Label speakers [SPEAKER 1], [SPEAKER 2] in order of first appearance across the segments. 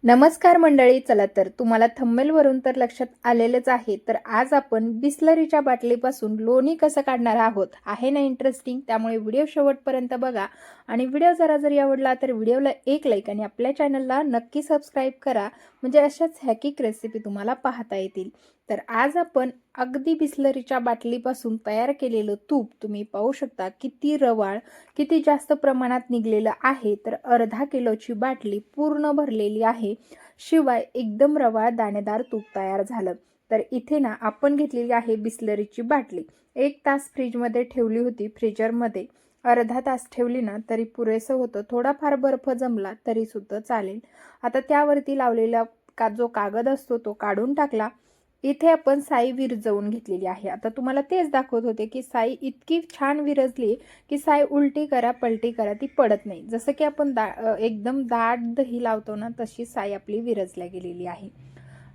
[SPEAKER 1] नमस्कार मंडळी, चला तर तुम्हाला थंबनेलवरून तर लक्षात आलेलंच आहे. तर आज आपण बिसलरीच्या बाटलीपासून लोणी कसं काढणार आहोत. आहे ना इंटरेस्टिंग? त्यामुळे व्हिडिओ शेवटपर्यंत बघा आणि व्हिडिओ जरी आवडला तर व्हिडिओला एक लाईक आणि आपल्या चॅनलला नक्की सबस्क्राईब करा, म्हणजे अशाच हॅकिक रेसिपी तुम्हाला पाहता येतील. तर आज आपण अगदी बिसलरीच्या बाटलीपासून तयार केलेलं तूप तुम्ही पाहू शकता किती रवाळ, किती जास्त प्रमाणात निघलेलं आहे. तर अर्धा किलोची बाटली पूर्ण भरलेली आहे. शिवाय एकदम रवाळ दाणेदार तूप तयार झालं. तर इथे ना आपण घेतलेली आहे बिसलरीची बाटली. 1 तास फ्रीजमध्ये ठेवली होती, फ्रीजरमध्ये. अर्धा तास ठेवली ना तरी पुरेसं होतं. थोडाफार बर्फ जमला तरी सुद्धा चालेल. आता त्यावरती लावलेला जो कागद असतो तो काढून टाकला. इथे आपण साई विरजवून घेतलेली आहे. आता तुम्हाला तेच दाखवत होते की साई इतकी छान विरजली की साई उलटी करा पलटी करा ती पडत नाही. जसं की आपण एकदम दाट दही लावतो ना, तशी साई आपली विरजल्या गेलेली आहे.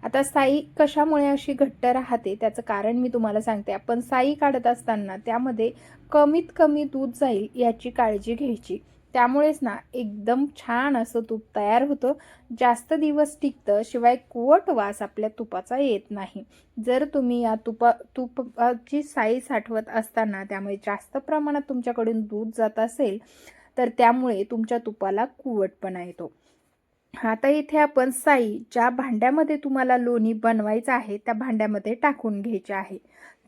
[SPEAKER 1] आता साई कशामुळे अशी घट्ट राहते त्याचं कारण मी तुम्हाला सांगते. आपण साई काढत असताना त्यामध्ये कमीत कमी दूध जाईल याची काळजी घ्यायची. त्यामुळेच ना एकदम छान असं तूप तयार होतं. जास्त दिवस टिकतं, शिवाय कुवट वास आपल्या तुपाचा येत नाही. जर तुम्ही या तुपाची साई साठवत असताना त्यामुळे जास्त प्रमाणात तुमच्याकडून दूध जात असेल तर त्यामुळे तुमच्या तुपाला कुवटपणा येतो. आता इथे आपण साई ज्या भांड्यामध्ये तुम्हाला लोणी बनवायचं आहे त्या भांड्यामध्ये टाकून घ्यायचे आहे.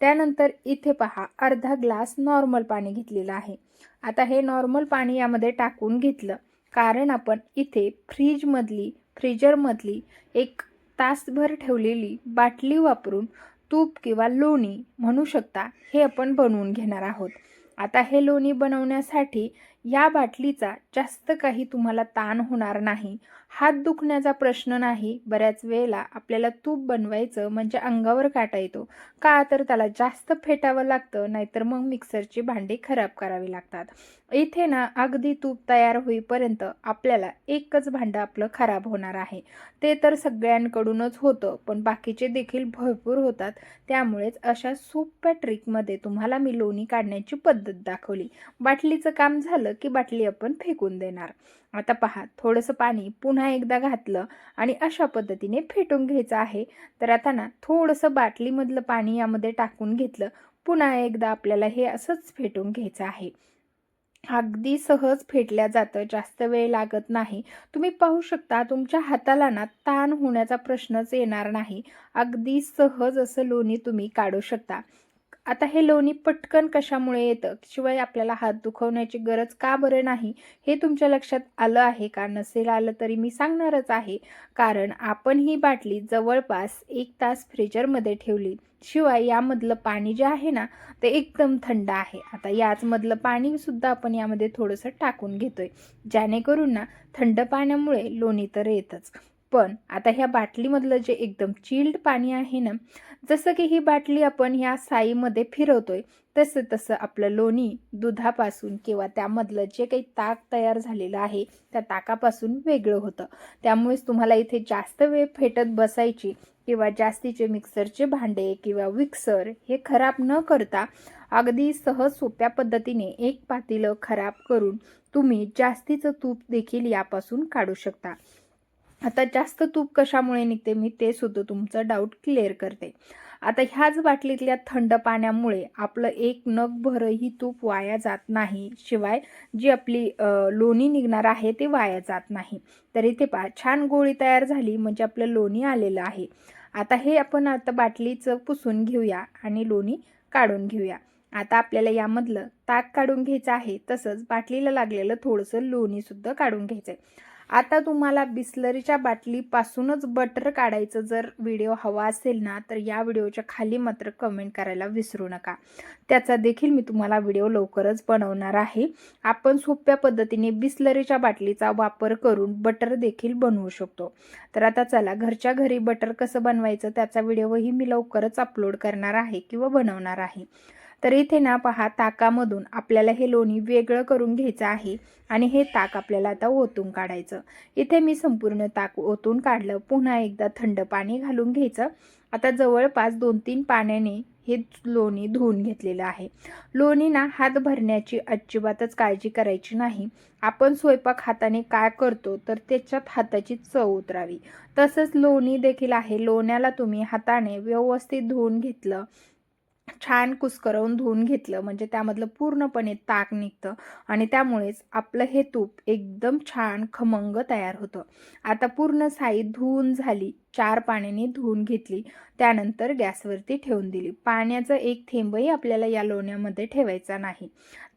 [SPEAKER 1] त्यानंतर इथे पहा, अर्धा ग्लास नॉर्मल पाणी घेतलेलं आहे. आता हे नॉर्मल पाणी यामध्ये टाकून घेतलं, कारण आपण इथे फ्रीजरमधली 1 तासभर ठेवलेली बाटली वापरून तूप किंवा लोणी म्हणू शकता हे आपण बनवून घेणार आहोत. आता हे लोणी बनवण्यासाठी या बाटलीचा जास्त काही तुम्हाला ताण होणार नाही. हात दुखण्याचा प्रश्न नाही. बऱ्याच वेळेला आपल्याला तूप बनवायचं म्हणजे अंगावर काटा येतो. का तर त्याला जास्त फेटावं लागतं, नाहीतर मग मिक्सरची भांडी खराब करावी लागतात. इथे ना अगदी तूप तयार होईपर्यंत आपल्याला एकच भांडं आपलं खराब होणार आहे. ते तर सगळ्यांकडूनच होतं, पण बाकीचे देखील भरपूर होतात. त्यामुळेच अशा सोप्या ट्रिकमध्ये तुम्हाला मी लोणी काढण्याची पद्धत दाखवली. बाटलीचं काम झालं की बाटली आपण फेकून देणार. आता पहा, थोडंसं पाणी पुन्हा एकदा घातलं आणि अशा पद्धतीने फेटून घ्यायचं आहे. तर आता ना थोडंसं बाटलीमधलं पाणी यामध्ये टाकून घेतलं. पुन्हा एकदा आपल्याला हे असंच फेटून घ्यायचं आहे. अगदी सहज फेटल्या जातं, जास्त वेळ लागत नाही. तुम्ही पाहू शकता तुमच्या हाताला ना ताण होण्याचा प्रश्नच येणार नाही. अगदी सहज असं लोणी तुम्ही काढू शकता. आता हे लोणी पटकन कशामुळे येतं, शिवाय आपल्याला हात दुखवण्याची गरज का बरं नाही, हे तुमच्या लक्षात आलं आहे का? नसेल आलं तरी मी सांगणारच आहे. कारण आपण ही बाटली जवळपास 1 तास फ्रीजरमध्ये ठेवली. शिवाय यामधलं पाणी जे आहे ना ते एकदम थंड आहे. आता याचमधलं पाणी सुद्धा आपण यामध्ये थोडंसं टाकून घेतोय, जेणेकरून ना थंड पाण्यामुळे लोणी तर येतच, पण आता ह्या बाटलीमधलं जे एकदम चिल्ड पाणी आहे ना, जसं की ही बाटली आपण ह्या साईमध्ये फिरवतोय तसं तसं आपलं लोणी दुधापासून किंवा त्यामधलं जे काही ताक तयार झालेलं आहे त्या ताकापासून वेगळं होतं. त्यामुळेच तुम्हाला इथे जास्त वेळ फेटत बसायची किंवा जास्तीचे मिक्सरचे भांडे किंवा विक्सर हे खराब न करता अगदी सहज सोप्या पद्धतीने एक पातेलं खराब करून तुम्ही जास्तीचं तूप देखील यापासून काढू शकता. आता जास्त तूप कशामुळे निघते मी ते सुद्धा तुमचं डाऊट क्लिअर करते. आता ह्याच बाटलीतल्या थंड पाण्यामुळे आपलं एक नगभरही तूप वाया जात नाही. शिवाय जी आपली लोणी निघणार आहे ते वाया जात नाही. तर इथे पहा, छान गोळी तयार झाली म्हणजे आपलं लोणी आलेलं आहे. आता हे आपण बाटलीचं पुसून घेऊया आणि लोणी काढून घेऊया. आता आपल्याला यामधलं ताक काढून घ्यायचं आहे, तसंच बाटलीला लागलेलं थोडंसं लोणी सुद्धा काढून घ्यायचं आहे. आता तुम्हाला बिसलरीच्या बाटलीपासूनच बटर काढायचं जर व्हिडिओ हवा असेल ना, तर या व्हिडिओच्या खाली मात्र कमेंट करायला विसरू नका. त्याचा देखील मी तुम्हाला व्हिडिओ लवकरच बनवणार आहे. आपण सोप्या पद्धतीने बिसलरीच्या बाटलीचा वापर करून बटर देखील बनवू शकतो. तर आता चला, घरच्या घरी बटर कसं बनवायचं त्याचा व्हिडिओही मी लवकरच अपलोड करणार आहे किंवा बनवणार आहे. तर इथे ना पहा, ताकामधून आपल्याला हे लोणी वेगळं करून घ्यायचं आहे आणि हे ताक आपल्याला आता ओतून काढायचं. इथे मी संपूर्ण ताक ओतून काढलं. पुन्हा एकदा थंड पाणी घालून घ्यायचं. आता जवळपास 2-3 पाण्याने हे लोणी धुवून घेतलेलं आहे. लोणी ना हात भरण्याची अजिबातच काळजी करायची नाही. आपण स्वयंपाक हाताने काय करतो तर त्याच्यात हाताची चव उतरावी. तसंच लोणी देखील आहे. लोण्याला तुम्ही हाताने व्यवस्थित धुवून घेतलं, छान कुस्करवून धुवून घेतलं म्हणजे त्यामधलं पूर्णपणे ताक निघतं आणि त्यामुळेच आपलं हे तूप एकदम छान खमंग तयार होतं. आता पूर्ण साई धुवून झाली, 4 पाण्याने धुवून घेतली. त्यानंतर गॅसवरती ठेवून दिली. पाण्याचा एक थेंबही आपल्याला या लोण्यामध्ये ठेवायचा नाही.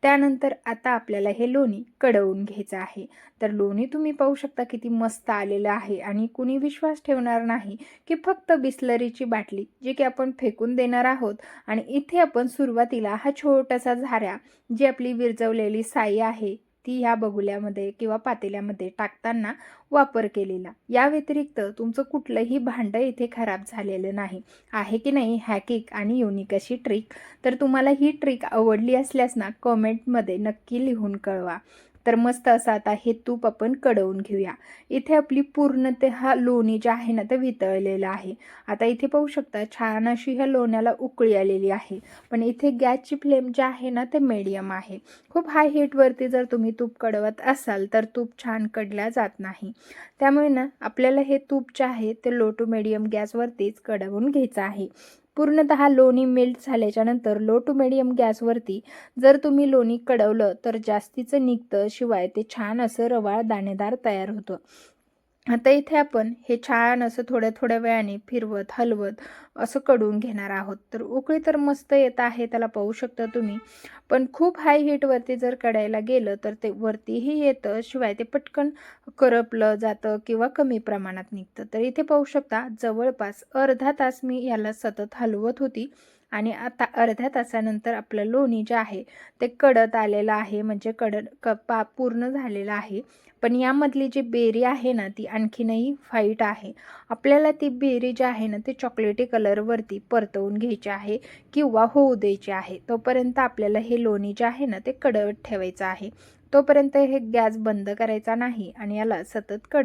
[SPEAKER 1] त्यानंतर आता आपल्याला हे लोणी कढवून घ्यायचं आहे. तर लोणी तुम्ही पाहू शकता किती मस्त आलेलं आहे आणि कुणी विश्वास ठेवणार नाही की फक्त बिसलरीची बाटली जी की आपण फेकून देणार आहोत आणि इथे आपण सुरुवातीला हा छोटासा झाऱ्या, जी आपली विरजवलेली साई आहे ती ह्या बगुल्यामध्ये किंवा पातेल्यामध्ये टाकताना वापर केलेला. या व्यतिरिक्त तुमचं कुठलंही भांडं इथे खराब झालेलं नाही आहे की नाही. हॅकिक आणि युनिक अशी ट्रिक. तर तुम्हाला ही ट्रिक आवडली असल्यास ना कमेंटमध्ये नक्की लिहून कळवा. तर मस्त असं आता हे तूप आपण कढवून घेऊया. इथे आपली पूर्णतः लोणी जे आहे ना ते वितळलेलं आहे. आता इथे पाहू शकता छान अशी ह्या लोण्याला उकळी आलेली आहे. पण इथे गॅसची फ्लेम जी आहे ना ते मीडियम आहे. खूप हाय हीटवरती जर तुम्ही तूप कढवत असाल तर तूप छान कढल्या जात नाही. त्यामुळे ना आपल्याला हे तूप जे आहे ते लो टू मीडियम गॅसवरतीच कढवून घ्यायचं आहे. पूर्णतः लोणी मेल्ट झाल्याच्या नंतर लो टू मीडियम गॅसवरती जर तुम्ही लोणी कढवलं तर जास्तीचं निघतं, शिवाय ते छान असं रवाळ दाणेदार तयार होतं. आता इथे आपण हे छान असं थोड्या थोड्या वेळाने फिरवत हलवत असं कढवून घेणार आहोत. तर उकळी तर मस्त येत आहे, त्याला पाहू शकता तुम्ही. पण खूप हाय हीटवरती जर कढायला गेलं तर ते वरतीही येतं, शिवाय ते पटकन करपलं जातं किंवा कमी प्रमाणात निघतं. तर इथे पाहू शकता जवळपास अर्धा तास मी याला सतत हलवत होती आणि आता अर्ध्या तासानंतर आपलं लोणी जे आहे ते कडत आलेलं आहे, म्हणजे पूर्ण झालेलं आहे. पण यामधली जी बेरी आहे ना ती आणखीनही व्हाईट आहे. आपल्याला ती बेरी जी आहे ना ती चॉकलेटी कलरवरती परतवून घ्यायची आहे किंवा होऊ द्यायची आहे. तोपर्यंत आपल्याला हे लोणी जे आहे ना ते कडवत ठेवायचं आहे. तोपर्यंत हे गॅस बंद करायचा नाही आणि याला सतत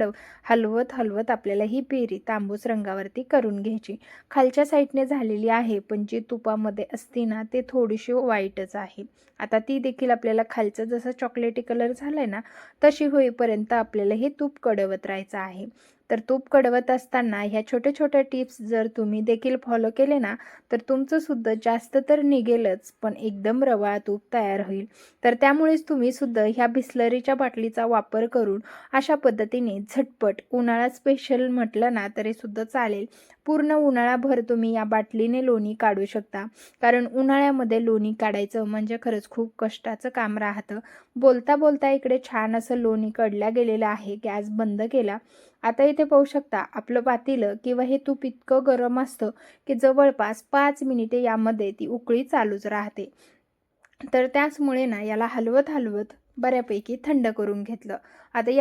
[SPEAKER 1] हलवत हलवत आपल्याला ही बेरी तांबूस रंगावरती करून घ्यायची. खालच्या साईडने झालेली आहे, पण जी तुपामध्ये असते ना ते थोडीशी व्हाईटच आहे. आता ती देखील आपल्याला खालचं जसं चॉकलेटी कलर झालाय ना तशी होईपर्यंत आपल्याला हे तूप कढवत राहायचं आहे. तर तूप कढवत असताना ह्या छोट्या छोट्या टिप्स जर तुम्ही देखील फॉलो केले ना तर तुमचं सुद्धा जास्त तर निघेलच, पण एकदम रवाळ तूप तयार होईल. तर त्यामुळेच तुम्ही सुद्धा ह्या बिसलरीच्या बाटलीचा वापर करून अशा पद्धतीने झटपट, उन्हाळा स्पेशल म्हटलं ना तरी सुद्धा चालेल, पूर्ण उन्हाळाभर तुम्ही या बाटलीने लोणी काढू शकता. कारण उन्हाळ्यामध्ये लोणी काढायचं म्हणजे खरंच खूप कष्टाचं काम राहतं. बोलता बोलता इकडे छान असं लोणी कढल्या गेलेलं आहे. गॅस बंद केला. आता इथे पाहू शकता आपलं पातेलं किंवा हे तूप इतकं गरम असतं की जवळपास 5 मिनिटे यामध्ये ती उकळी चालूच राहते. तर त्याचमुळे ना याला हलवत हलवत बऱ्यापैकी थंड करून घेतलं. आता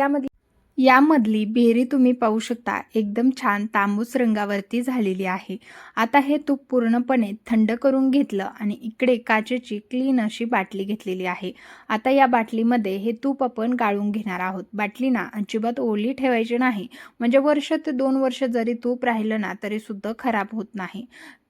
[SPEAKER 1] यामधली बेरी तुम्ही पाहू शकता एकदम छान तांबूस रंगावरती झालेली आहे. आता हे तूप पूर्णपणे थंड करून घेतलं आणि इकडे काचेची क्लीन अशी बाटली घेतलेली आहे. आता या बाटलीमध्ये हे तूप आपण गाळून घेणार आहोत. बाटली ना अजिबात ओली ठेवायची नाही, म्हणजे 1 ते 2 वर्ष जरी तूप राहिलं ना तरी सुद्धा खराब होत नाही.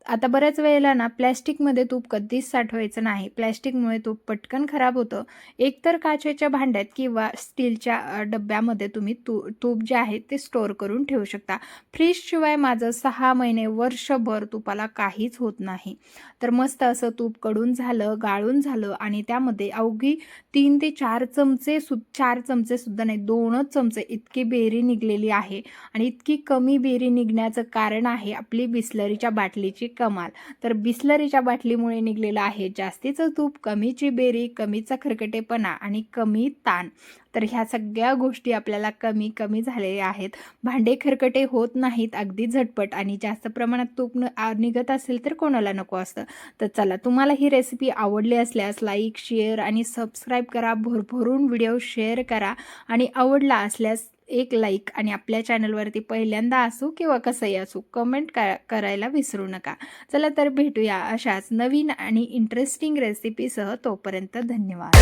[SPEAKER 1] आता बऱ्याच वेळेला ना प्लॅस्टिकमध्ये तूप कधीच साठवायचं नाही. प्लॅस्टिकमुळे तूप पटकन खराब होतं. एकतर काचेच्या भांड्यात किंवा स्टीलच्या डब्यामध्ये तुम्ही तूप जे आहे ते स्टोअर करून ठेवू शकता. फ्रीजशिवाय माझं 6 महिने, वर्षभर तुपाला काहीच होत नाही. तर मस्त असं तूप कडून झालं, गाळून झालं आणि त्यामध्ये अवघी 3 ते 4 चमचे 4 चमचे सुद्धा नाही, 2च चमचे इतकी बेरी निघलेली आहे. आणि इतकी कमी बेरी निघण्याचं कारण आहे आपली बिसलरीच्या बाटलीची कमाल. तर बिसलरीच्या बाटलीमुळे निघलेलं आहे जास्तीचं तूप, कमीची बेरी, कमीचा खरकटेपणा आणि कमी ताण. तर ह्या सगळ्या गोष्टी आपल्याला कमी झालेल्या आहेत. भांडे खरकटे होत नाहीत अगदी झटपट आणि जास्त प्रमाणात तूप निघत असेल तर कोणाला नको असतं. तर चला, तुम्हाला ही रेसिपी आवडली असल्यास लाईक, शेअर आणि सबस्क्राईब करा. भरभरून व्हिडिओ शेअर करा आणि आवडला असल्यास एक लाईक आणि आपल्या चॅनलवरती पहिल्यांदा असू किंवा कसंही असू कमेंट करायला विसरू नका. चला तर भेटूया अशाच नवीन आणि इंटरेस्टिंग रेसिपीसह. तोपर्यंत धन्यवाद.